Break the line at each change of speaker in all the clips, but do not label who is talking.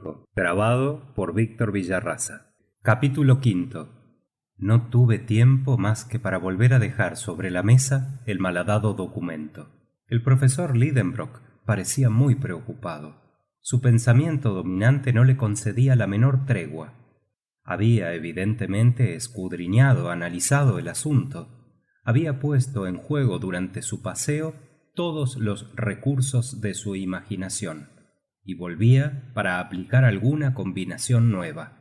Índico. Capítulo 5. No tuve tiempo más que para volver a dejar sobre la mesa el malhadado documento. El profesor Lidenbrock parecía muy preocupado. Su pensamiento dominante no le concedía la menor tregua. Había evidentemente escudriñado, analizado el asunto. Había puesto en juego durante su paseo todos los recursos de su imaginación y volvía para aplicar alguna combinación nueva.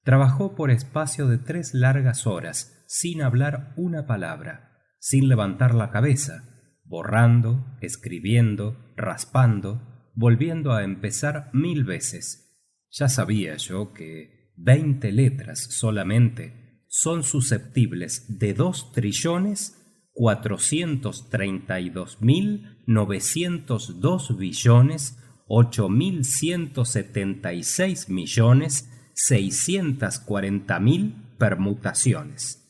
Trabajó por espacio de 3 largas horas sin hablar una palabra, sin levantar la cabeza, borrando, escribiendo, raspando, volviendo a empezar 1000 veces. Ya sabía yo que 20 letras solamente son susceptibles de 2.329.976.640.000 permutaciones.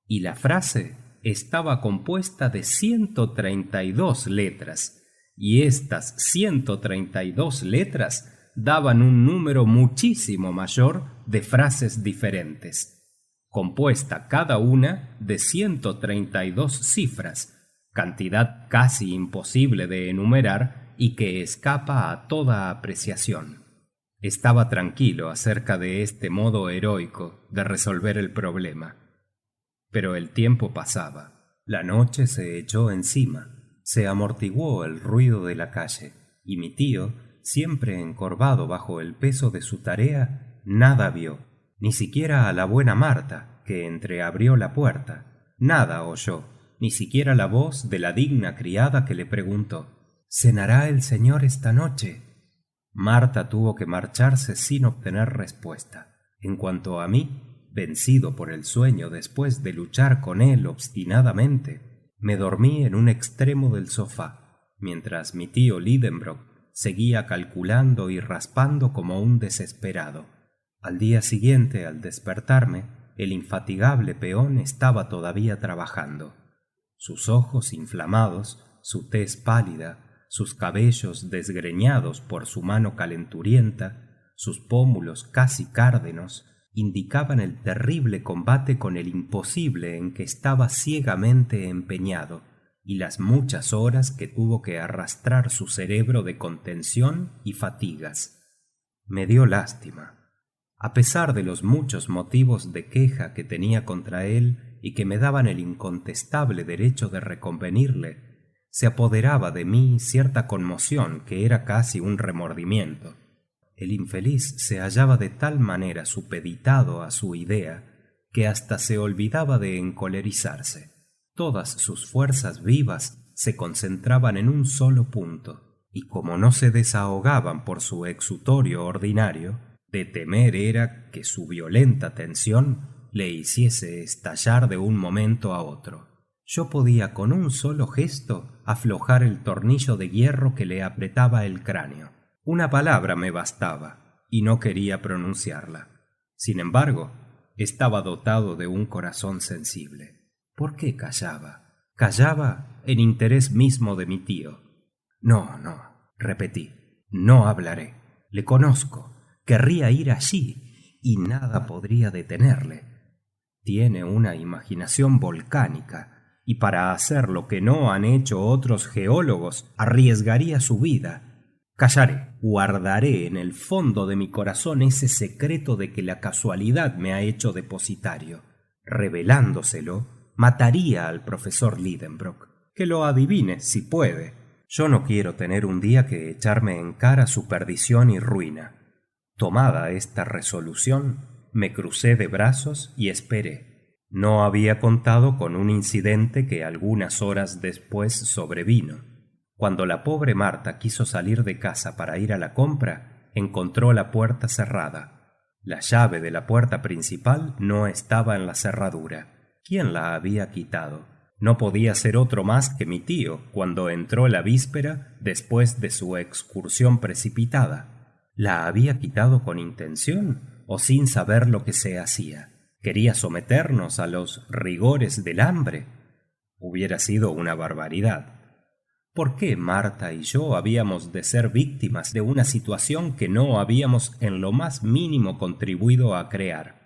Y la frase estaba compuesta de 132 letras, y estas 132 letras daban un número muchísimo mayor de frases diferentes, compuesta cada una de 132 cifras, cantidad casi imposible de enumerar y que escapa a toda apreciación. Estaba tranquilo acerca de este modo heroico de resolver el problema. Pero el tiempo pasaba. La noche se echó encima. Se amortiguó el ruido de la calle, y mi tío, siempre encorvado bajo el peso de su tarea, nada vio, ni siquiera a la buena Marta, que entreabrió la puerta. Nada oyó, ni siquiera la voz de la digna criada que le preguntó: ¿cenará el señor esta noche? Marta tuvo que marcharse sin obtener respuesta. En cuanto a mí, vencido por el sueño después de luchar con él obstinadamente, me dormí en un extremo del sofá, mientras mi tío Lidenbrock seguía calculando y raspando como un desesperado. Al día siguiente, al despertarme, el infatigable peón estaba todavía trabajando. Sus ojos inflamados, su tez pálida, sus cabellos desgreñados por su mano calenturienta, sus pómulos casi cárdenos, indicaban el terrible combate con el imposible en que estaba ciegamente empeñado, y las muchas horas que tuvo que arrastrar su cerebro de contención y fatigas. Me dio lástima. A pesar de los muchos motivos de queja que tenía contra él y que me daban el incontestable derecho de reconvenirle, se apoderaba de mí cierta conmoción que era casi un remordimiento. El infeliz se hallaba de tal manera supeditado a su idea que hasta se olvidaba de encolerizarse. Todas sus fuerzas vivas se concentraban en un solo punto, y como no se desahogaban por su exutorio ordinario, de temer era que su violenta tensión le hiciese estallar de un momento a otro. Yo podía con un solo gesto aflojar el tornillo de hierro que le apretaba el cráneo. Una palabra me bastaba, y no quería pronunciarla. Sin embargo, estaba dotado de un corazón sensible. ¿Por qué callaba? Callaba en interés mismo de mi tío. No, repetí, no hablaré. Le conozco. Querría ir allí, y nada podría detenerle. Tiene una imaginación volcánica, y para hacer lo que no han hecho otros geólogos, arriesgaría su vida. Callaré, guardaré en el fondo de mi corazón ese secreto de que la casualidad me ha hecho depositario. Revelándoselo, mataría al profesor Lidenbrock. Que lo adivine, si puede. Yo no quiero tener un día que echarme en cara su perdición y ruina. Tomada esta resolución, me crucé de brazos y esperé. No había contado con un incidente que algunas horas después sobrevino. Cuando la pobre Marta quiso salir de casa para ir a la compra, encontró la puerta cerrada. La llave de la puerta principal no estaba en la cerradura. ¿Quién la había quitado? No podía ser otro más que mi tío, cuando entró la víspera después de su excursión precipitada. ¿La había quitado con intención o sin saber lo que se hacía? ¿Quería someternos a los rigores del hambre? Hubiera sido una barbaridad. ¿Por qué Marta y yo habíamos de ser víctimas de una situación que no habíamos en lo más mínimo contribuido a crear?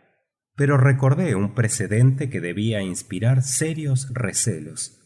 Pero recordé un precedente que debía inspirar serios recelos.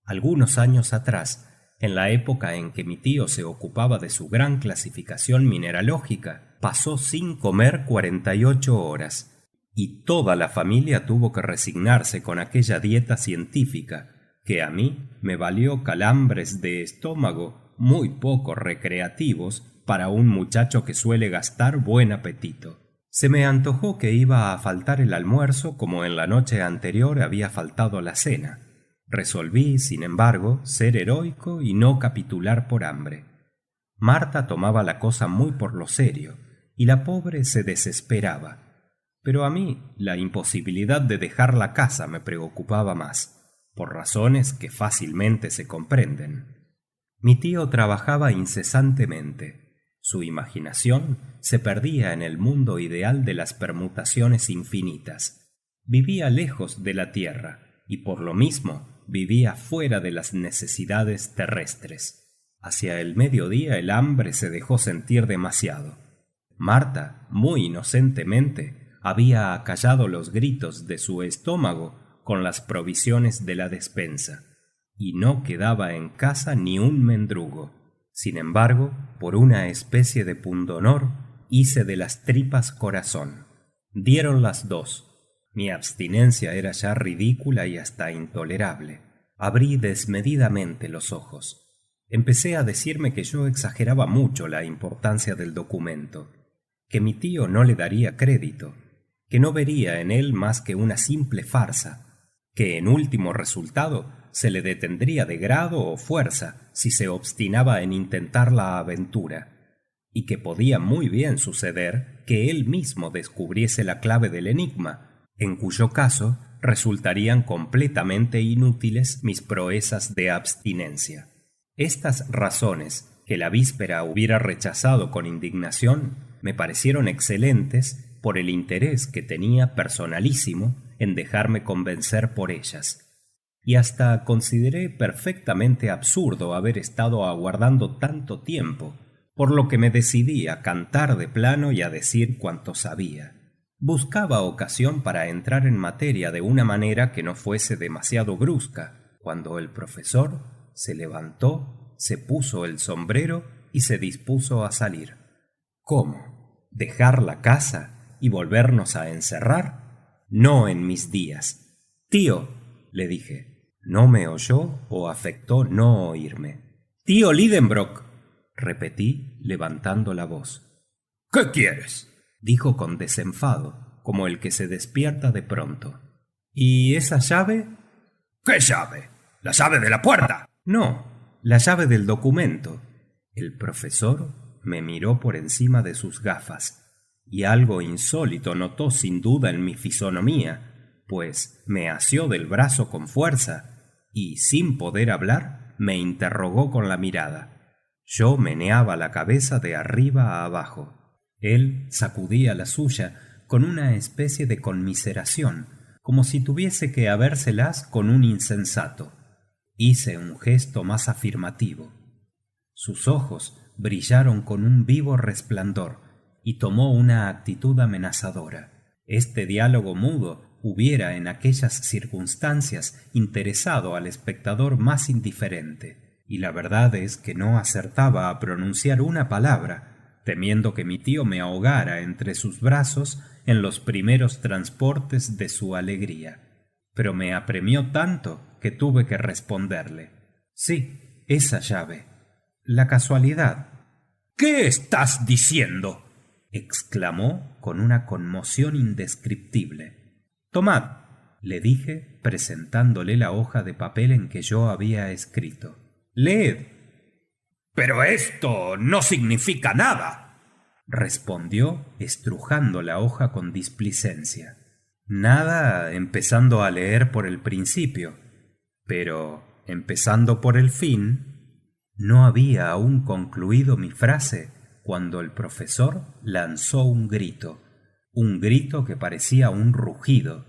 Algunos años atrás, en la época en que mi tío se ocupaba de su gran clasificación mineralógica, pasó sin comer 48 horas, y toda la familia tuvo que resignarse con aquella dieta científica, que a mí me valió calambres de estómago muy poco recreativos para un muchacho que suele gastar buen apetito. Se me antojó que iba a faltar el almuerzo como en la noche anterior había faltado la cena. Resolví, sin embargo, ser heroico y no capitular por hambre. Marta tomaba la cosa muy por lo serio, y la pobre se desesperaba. Pero a mí la imposibilidad de dejar la casa me preocupaba más, por razones que fácilmente se comprenden. Mi tío trabajaba incesantemente. Su imaginación se perdía en el mundo ideal de las permutaciones infinitas. Vivía lejos de la tierra, y por lo mismo vivía fuera de las necesidades terrestres. Hacia el mediodía el hambre se dejó sentir demasiado. Marta, muy inocentemente, había acallado los gritos de su estómago con las provisiones de la despensa, y no quedaba en casa ni un mendrugo. Sin embargo, por una especie de pundonor, hice de las tripas corazón. Dieron las 2. Mi abstinencia era ya ridícula y hasta intolerable. Abrí desmedidamente los ojos. Empecé a decirme que yo exageraba mucho la importancia del documento, que mi tío no le daría crédito, que no vería en él más que una simple farsa, que en último resultado se le detendría de grado o fuerza si se obstinaba en intentar la aventura, y que podía muy bien suceder que él mismo descubriese la clave del enigma, en cuyo caso resultarían completamente inútiles mis proezas de abstinencia. Estas razones, que la víspera hubiera rechazado con indignación, me parecieron excelentes por el interés que tenía personalísimo en dejarme convencer por ellas. Y hasta consideré perfectamente absurdo haber estado aguardando tanto tiempo, por lo que me decidí a cantar de plano y a decir cuanto sabía. Buscaba ocasión para entrar en materia de una manera que no fuese demasiado brusca, cuando el profesor se levantó, se puso el sombrero y se dispuso a salir. ¿Cómo? ¿Dejar la casa y volvernos a encerrar? No en mis días. Tío, le dije. No me oyó o afectó no oírme. Tío Lidenbrock, repetí levantando la voz.
¿Qué quieres?
Dijo con desenfado, como el que se despierta de pronto. ¿Y esa llave?
¿Qué llave? ¿La llave de la puerta?
No, la llave del documento. El profesor me miró por encima de sus gafas, y algo insólito notó sin duda en mi fisonomía, pues me asió del brazo con fuerza y, sin poder hablar, me interrogó con la mirada. Yo meneaba la cabeza de arriba a abajo. Él sacudía la suya con una especie de conmiseración, como si tuviese que habérselas con un insensato. Hice un gesto más afirmativo. Sus ojos brillaron con un vivo resplandor y tomó una actitud amenazadora. Este diálogo mudo hubiera en aquellas circunstancias interesado al espectador más indiferente, y la verdad es que no acertaba a pronunciar una palabra, temiendo que mi tío me ahogara entre sus brazos en los primeros transportes de su alegría. Pero me apremió tanto que tuve que responderle. Sí, esa llave. La casualidad.
¿Qué estás diciendo?
Exclamó con una conmoción indescriptible. Tomad, le dije, presentándole la hoja de papel en que yo había escrito. Leed.
Pero esto no significa nada,
respondió, estrujando la hoja con displicencia. Nada empezando a leer por el principio, pero empezando por el fin. No había aún concluido mi frase cuando el profesor lanzó un grito que parecía un rugido.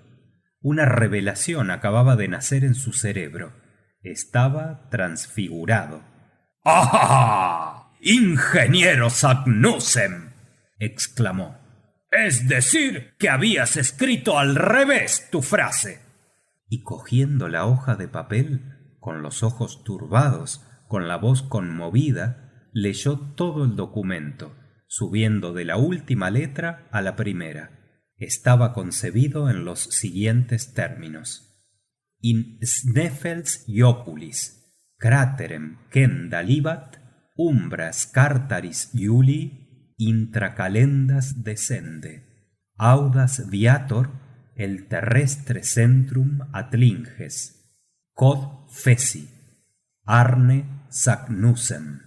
Una revelación acababa de nacer en su cerebro. Estaba transfigurado.
¡Ah! ¡Ingeniero Saknussemm!, exclamó. Es decir, que habías escrito al revés tu frase.
Y cogiendo la hoja de papel, con los ojos turbados, con la voz conmovida, leyó todo el documento, subiendo de la última letra a la primera. Estaba concebido en los siguientes términos: In Sneffelsjökulls craterem Kendalibat umbra Scartaris Juli intracalendas descende audas viator el terrestre centrum Atlinges cod feci Arne Saknussemm,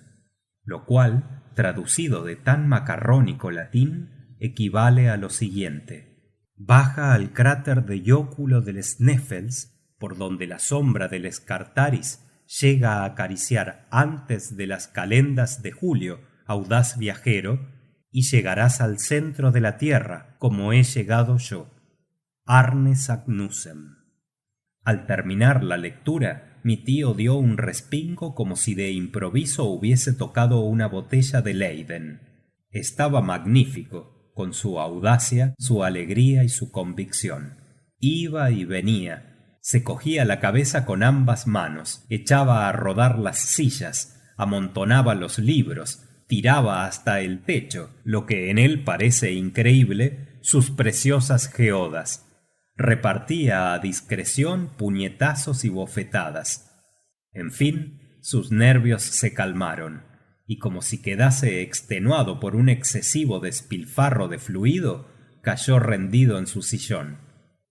lo cual, traducido de tan macarrónico latín, equivale a lo siguiente: baja al cráter de Jóculo del Sneffels, por donde la sombra del Scartaris llega a acariciar antes de las calendas de julio, audaz viajero, y llegarás al centro de la tierra como he llegado yo. Arne Saknussemm. Al terminar la lectura, mi tío dio un respingo como si de improviso hubiese tocado una botella de Leyden. Estaba magnífico, con su audacia, su alegría y su convicción. Iba y venía, se cogía la cabeza con ambas manos, echaba a rodar las sillas, amontonaba los libros, tiraba hasta el techo, lo que en él parece increíble, sus preciosas geodas. Repartía a discreción puñetazos y bofetadas. En fin, sus nervios se calmaron, y como si quedase extenuado por un excesivo despilfarro de fluido, cayó rendido en su sillón.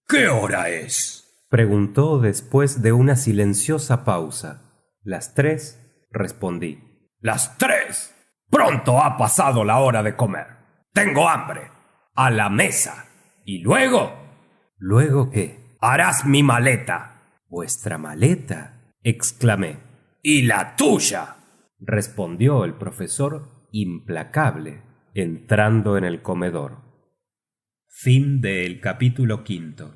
¿Qué hora es?,
preguntó después de una silenciosa pausa. Las 3, respondí.
Las 3. Pronto ha pasado la hora de comer. Tengo hambre. A la mesa. ¿Y luego?
¿Luego qué?
Harás mi maleta.
¿Vuestra maleta?, exclamé.
¿Y la tuya?,
respondió el profesor implacable, entrando en el comedor. Fin del capítulo 5.